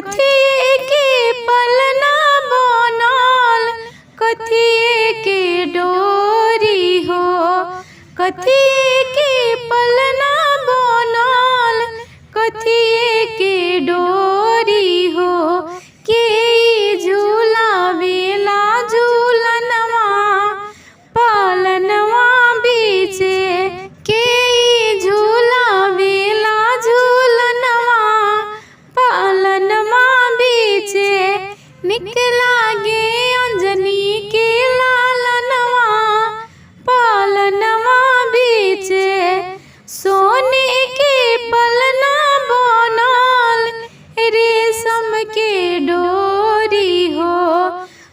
कथिए के पलना बनल, कथिए के डोरी हो। कथिए के पलना बनल, कथिए के डोरी हो। के झूलावेला झूलनवा पालनवा बीचे, के झूलावेला झूलनवा पालनवा बीचे। निक लागे अंजनी के लालनवा पालनवा बीचे। सोने के पलना बनल, रेशम के डोरी हो।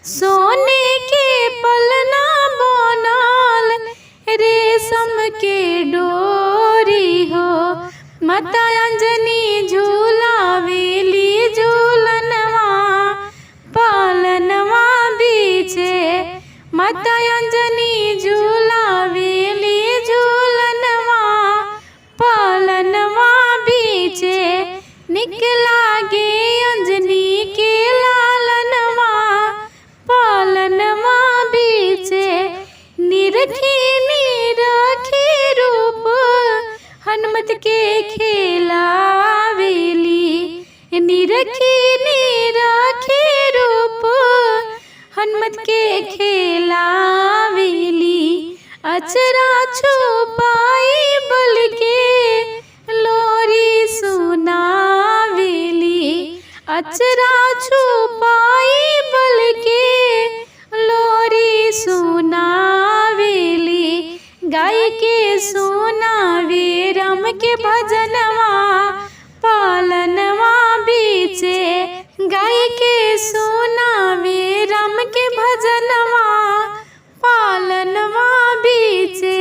सोने के पलना बनल, रेशम के डोरी हो। माता अंजनी झूलावेली झूलनवा पालनवा बीचे। माता अंजनी झूलावेली झूलनवा पालनवा बीचे। निक लागे अंजनी के लालनवा पालनवा बीचे। निरखी निरखी रूप हनुमत के खेलावेली। निरखी निरखी रूप हनुमत के खेलावेली। अचरा छुपाई बल के लोरी सुनावेली। अचरा छुपाई बल के लोरी सुनावेली। गाय के सुनावे राम के भजनवा पालनवा बीचे। गाय के सुनावे राम के भजनवा पालनवा बीचे।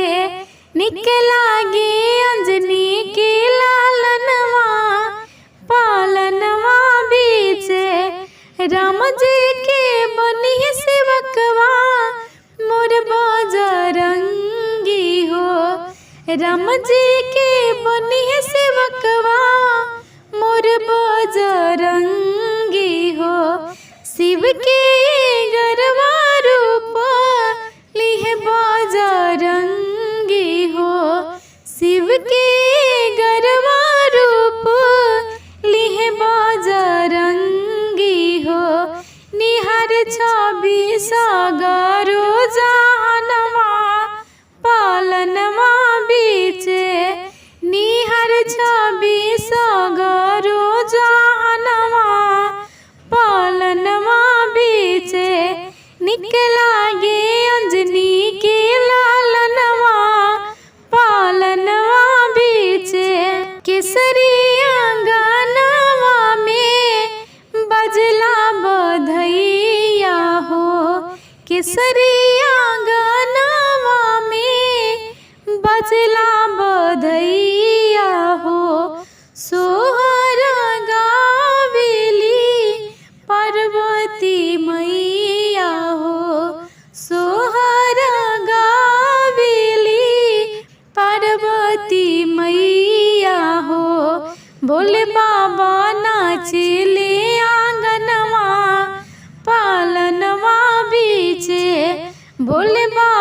निक लागे अंजनी के लालनवा पालनवा बीचे। राम जी के बनिए सेवकवा मोर बजरंगी हो। राम जी के बनिए सेवकवा मोर बजरंगी हो। शिव के गरवा रूप लिहे बजरंगी हो। शिव के गरवा रूप लिहे बजरंगी हो। निहार छवि सगरो जानवा पालनवा बीचे। निहार छवि सगरो जानवा पालनवा बीचे। निक लागे अंजनी के लालनवा पालनवा बीचे। केसरिया गानवा में बजला बधैया हो। केसरिया गानवा में बजला बधैया हो। सोहर गावेली पार्वती मैया हो। सोहर गावेली पार्वती मैया हो। भोले बाबा नाचले आंगनवा पालनवा बीचे। भोले बाबा